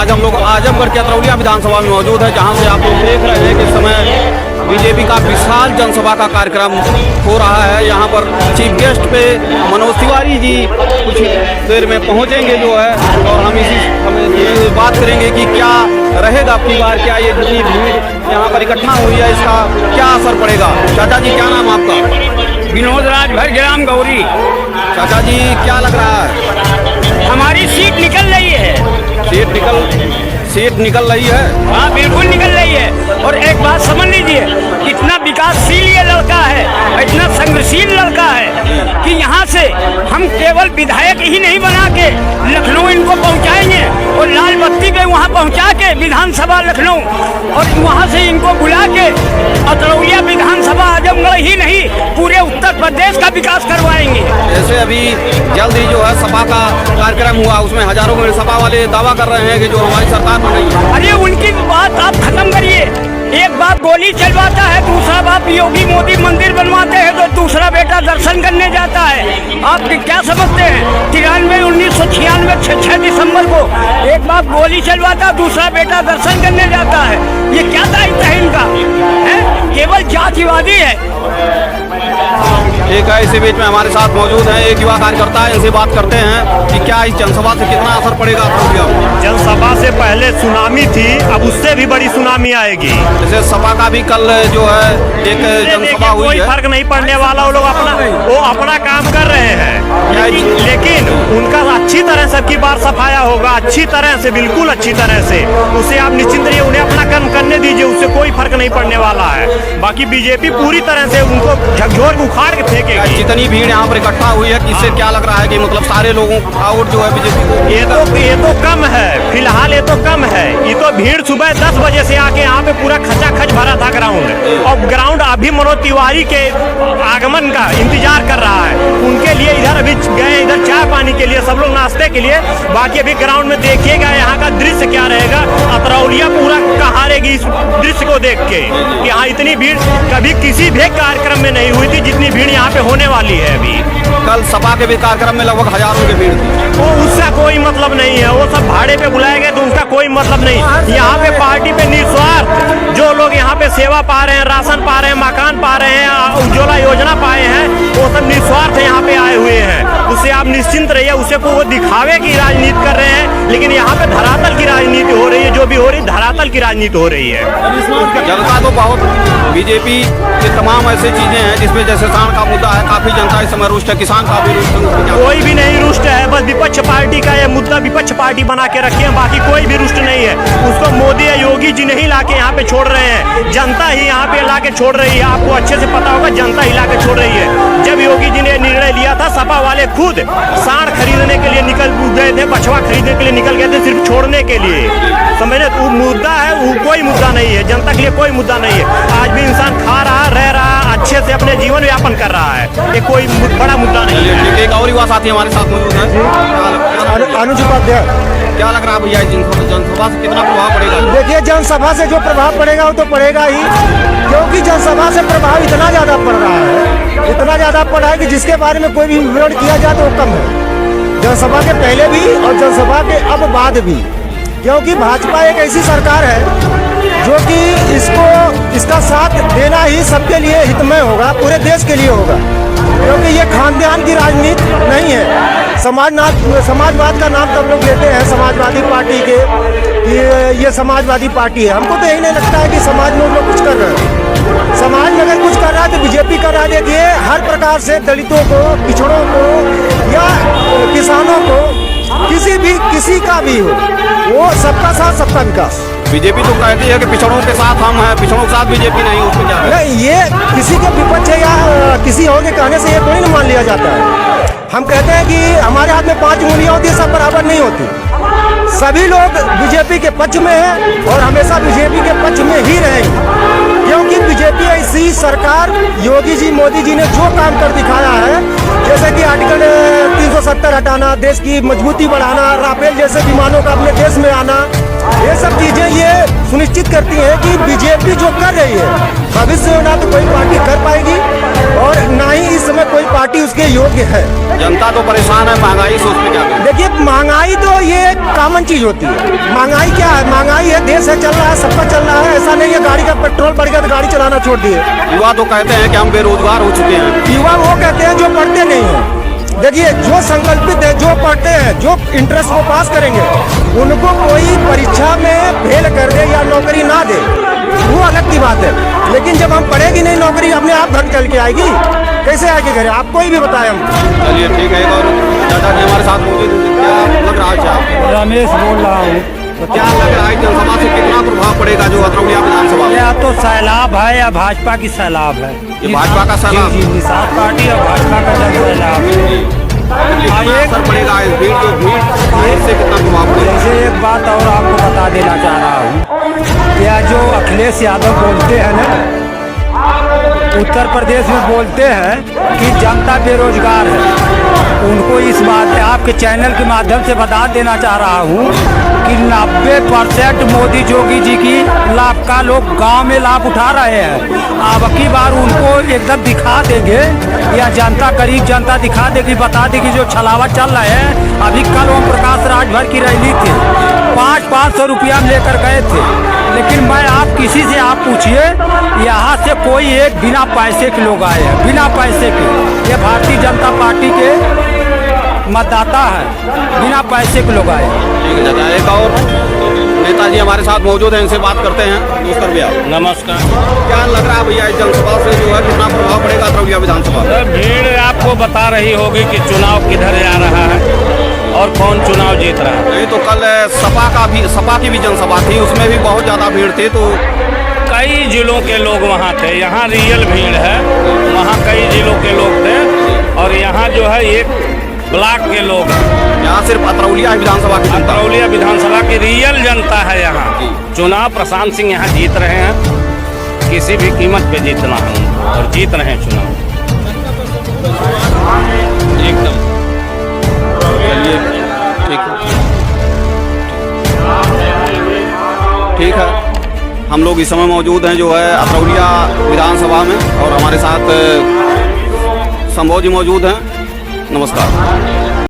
आज हम लोग आजमगढ़ के अतरौलिया विधानसभा में मौजूद है, जहां से आप लोग देख रहे हैं कि इस समय बीजेपी का विशाल जनसभा का कार्यक्रम हो रहा है। यहां पर चीफ गेस्ट पे मनोज तिवारी जी कुछ देर में पहुंचेंगे जो है, और हम बात करेंगे कि क्या रहेगा अपनी बार, क्या ये जितनी भीड़ यहाँ पर इकट्ठा हुई है इसका क्या असर पड़ेगा। चाचा जी क्या नाम आपका? विनोद राज भरग्राम गौरी। चाचा जी क्या लग रहा है? हमारी सीट निकल रही है। सीट निकल रही है? हाँ बिल्कुल निकल रही है। और एक बात समझ लीजिए, इतना विकासशील ये लड़का है, इतना संघर्षशील लड़का है कि यहाँ से हम केवल विधायक ही नहीं बना के लखनऊ इनको पहुँचाएंगे, और लाल बत्ती पे वहाँ पहुँचा के विधानसभा लखनऊ, और वहाँ से इनको बुला के अतरौलिया विधानसभा आजमगढ़ ही नहीं पूरे उत्तर प्रदेश का विकास करवाएंगे। जैसे अभी जल्द ही जो है सपा का कार्यक्रम हुआ, उसमें हजारों में सपा वाले दावा कर रहे हैं कि जो हमारी सरकार बनेगी। अरे उनकी बात आप खत्म करिए। एक बाप गोली चलवाता है, दूसरा बाप योगी मोदी मंदिर बनवाते हैं, तो दूसरा बेटा दर्शन करने जाता है। आप क्या समझते हैं? 1996 6 दिसंबर को एक बाप गोली चलवाता, दूसरा बेटा दर्शन करने जाता है। ये क्या दायित्व है इनका? केवल जातिवादी है। एक है इसी बीच में हमारे साथ मौजूद है एक युवा कार्यकर्ता है, इनसे बात करते हैं कि क्या इस जनसभा से कितना असर पड़ेगा। जनसभा से पहले सुनामी थी, अब उससे भी बड़ी सुनामी आएगी। जैसे सपा का भी कल जो है एक जनसभा हुई है, कोई फर्क नहीं पड़ने वाला। वो लोग अपना काम कर रहे हैं, लेकिन उनका अच्छी तरह से की बार सफाया होगा, अच्छी तरह से, बिल्कुल अच्छी तरह से। उससे आप निश्चिंत रहिए, उन्हें अपना काम करने दीजिए, उससे कोई फर्क नहीं पड़ने वाला है। बाकी बीजेपी पूरी तरह से उनको झकझोर के उखाड़ के फेंकेगी। जितनी भीड़ यहाँ पर इकट्ठा हुई है, इससे क्या लग रहा है कि मतलब सारे लोगों का वोट जो है बीजेपी? ये तो कम है, फिलहाल ये तो कम है। ये तो भीड़ सुबह 10 बजे से आके यहाँ पे पूरा खचाखच भरा था ग्राउंड, और ग्राउंड अभी मनोज तिवारी के आगमन का इंतजार कर रहा है। उनके लिए इधर अभी गए, इधर चाय पानी के लिए, सब लोग नाश्ते के लिए। बाकी अभी ग्राउंड में देखिएगा यहाँ का दृश्य क्या रहेगा। अतरौलिया पूरा कहारेगी इस दृश्य को देख के कि हाँ इतनी भीड़ कभी किसी भी कार्यक्रम में नहीं हुई थी जितनी भीड़ यहाँ पे होने वाली है। अभी कल सपा के भी कार्यक्रम में लगभग हजारों की भीड़ थी। वो उसका कोई मतलब नहीं है, वो सब भाड़े पे बुलाए गए तो उसका कोई मतलब नहीं। यहाँ पे पार्टी पे निस्वार्थ जो लोग यहाँ पे सेवा पा रहे हैं, राशन पा रहे हैं, मकान पा रहे हैं, उज्ज्वला योजना पाए हैं, वो सब निस्वार्थ यहाँ पे आए हुए हैं। उससे आप निश्चिंत रहिए। उसे वो दिखावे की राजनीति कर रहे हैं, लेकिन यहाँ पे धरातल की राजनीति हो रही है। जो भी हो रही धरातल की राजनीति हो रही है। जनता तो बहुत, बीजेपी की तमाम ऐसी चीजें हैं जिसमें जैसे किसान का मुद्दा है, काफी जनता इस समय रुष्ट है, किसान का भी रुष्ट है। कोई भी नहीं रुष्ट है, बस विपक्ष पार्टी का ये मुद्दा विपक्ष पार्टी बना के रखे हैं, बाकी कोई भी रुष्ट नहीं है। उसको मोदी या योगी जी नहीं ला के यहाँ पे छोड़ रहे हैं, जनता ही यहाँ पे ला के छोड़ रही है। आपको अच्छे से पता होगा, जनता ही ला के छोड़ रही है। जब योगी जी ने निर्णय लिया था, सपा वाले खुद सांड खरीदने के लिए निकल गए थे, बछवा खरीदने के लिए निकल गए थे, सिर्फ छोड़ने के लिए। समझे? वो मुद्दा है, वो कोई मुद्दा नहीं है, जनता के लिए कोई मुद्दा नहीं है। आज भी इंसान खा रहा, रह रहा, अच्छे से अपने जीवन यापन कर रहा है, ये कोई बड़ा मुद्दा नहीं है। एक और युवा साथी हमारे साथ मौजूद है, अनुज उपाध्याय। क्या लग रहा है भैया जनसभा से कितना प्रभाव पड़ेगा? देखिए जनसभा से जो प्रभाव पड़ेगा वो तो पड़ेगा ही, क्योंकि जनसभा से प्रभाव इतना ज्यादा पड़ रहा है, इतना ज्यादा पड़ रहा है कि जिसके बारे में कोई भी विवरण किया जाए तो वो कम है। जनसभा के पहले भी और जनसभा के अब बाद भी, क्योंकि भाजपा एक ऐसी सरकार है जो कि इसका साथ देना ही सबके लिए हितमय होगा, पूरे देश के लिए होगा, क्योंकि ये खानदान की राजनीति नहीं है। समाजवाद का नाम तब लोग लेते हैं समाजवादी पार्टी के, ये समाजवादी पार्टी है। हमको तो यही नहीं लगता है कि समाज में लोग कुछ कर रहे हैं। समाज में अगर कुछ कर रहा है तो बीजेपी कर रहा है। देखिए हर प्रकार से दलितों को, पिछड़ों को या किसानों को, किसी का भी हो, वो सबका साथ सबका विकास। बीजेपी तो कहती है कि पिछड़ों के साथ हम हैं, पिछड़ों के साथ बीजेपी नहीं, उसमें क्या है? नहीं, ये किसी के विपक्ष है या किसी और के कहने से ये थोड़ी नहीं मान लिया जाता है। हम कहते हैं कि हमारे हाथ में 5 उंगलियां होती है, सब बराबर नहीं होती। सभी लोग बीजेपी के पक्ष में हैं और हमेशा बीजेपी के पक्ष में ही रहेंगे, क्योंकि बीजेपी ऐसी सरकार, योगी जी, मोदी जी ने जो काम कर दिखाया है, जैसे कि आर्टिकल 370 हटाना, देश की मजबूती बढ़ाना, राफेल जैसे विमानों का अपने देश में आना, ये सब चीजें ये सुनिश्चित करती हैं कि बीजेपी जो कर रही है भविष्य में ना तो कोई पार्टी कर पाएगी और ना ही इस समय कोई पार्टी उसके योग्य है। जनता तो परेशान है, महंगाई से उस पर क्या करें? देखिए महंगाई तो ये एक कॉमन चीज होती है। महंगाई क्या है? महंगाई है, देश है चल रहा है, सबका चल रहा है। ऐसा नहीं है गाड़ी का पेट्रोल बढ़ गया तो गाड़ी चलाना छोड़ दिए। युवा तो कहते हैं कि हम बेरोजगार हो चुके हैं। युवा वो कहते हैं जो पढ़ते नहीं है। देखिए जो संकल्पित है, जो पढ़ते हैं, जो इंटरेस्ट को पास करेंगे, उनको कोई परीक्षा में फेल कर दे या नौकरी ना दे वो अलग की बात है। लेकिन जब हम पढ़ेगी नहीं, नौकरी अपने आप घर चल के आएगी। कैसे आएगी घर? आप कोई भी बताए हम। चलिए ठीक है। और दादा जी हमारे साथ मौजूद हैं। क्या लग रहा है आपको? रमेश बोल रहा हूँ। तो क्या लग रहा है जनसभा से कितना प्रभाव पड़ेगा जो अतरौलिया विधानसभा में? या तो सैलाब है या भाजपा की सैलाब है। ये भाजपा का सैलाब? जी, निषाद पार्टी और भाजपा का जन सैलाब। कितना असर पड़ेगा इस भीड़ जो भीड़ से कितना प्रभाव पड़ेगा? जैसे एक बात और आपको बता देना चाह रहा हूँ, क्या जो अखिलेश यादव बोलते हैं ना उत्तर प्रदेश में बोलते हैं कि जनता बेरोजगार है, उनको इस बात आपके चैनल के माध्यम से बता देना चाह रहा हूँ कि 90% मोदी योगी जी की लाभ का लोग गांव में लाभ उठा रहे हैं। अब की बार उनको एकदम दिखा देंगे या जनता करीब जनता दिखा देगी, बता देगी जो छलावा चल रहा है। अभी कल ओम प्रकाश राजभर की रैली थी, 500 रुपया लेकर गए थे। लेकिन मैं आप किसी से आप पूछिए, यहाँ से कोई एक बिना पैसे के लोग आए हैं, बिना पैसे के। ये भारतीय जनता पार्टी के मतदाता है, बिना पैसे के लोग आए। ठीक है दादा। एक और नेताजी हमारे साथ मौजूद हैं, इनसे बात करते हैं। नमस्कार भैया। नमस्कार। क्या लग रहा है भैया इस जनसभा से जो है कितना प्रभाव पड़ेगा अतरौलिया विधानसभा में? भीड़ आपको बता रही होगी कि चुनाव किधर जा रहा है और कौन चुनाव जीत रहा है। नहीं तो कल सपा की भी जनसभा थी, उसमें भी बहुत ज्यादा भीड़ थी। तो कई जिलों के लोग वहाँ थे। यहाँ रियल भीड़ है, वहाँ कई जिलों के लोग थे और यहाँ जो है एक ब्लॉक के लोग हैं। यहाँ सिर्फ अतरौलिया विधानसभा की जनता। अतरौलिया विधानसभा की रियल जनता है यहाँ। चुनाव प्रशांत सिंह यहाँ जीत रहे हैं, किसी भी कीमत पे जीतना है और जीत रहे हैं चुनाव एकदम। चलिए ठीक है। ठीक है, हम लोग इस समय मौजूद हैं जो है अतरौलिया विधानसभा में और हमारे साथ संभव जी मौजूद हैं। नमस्कार।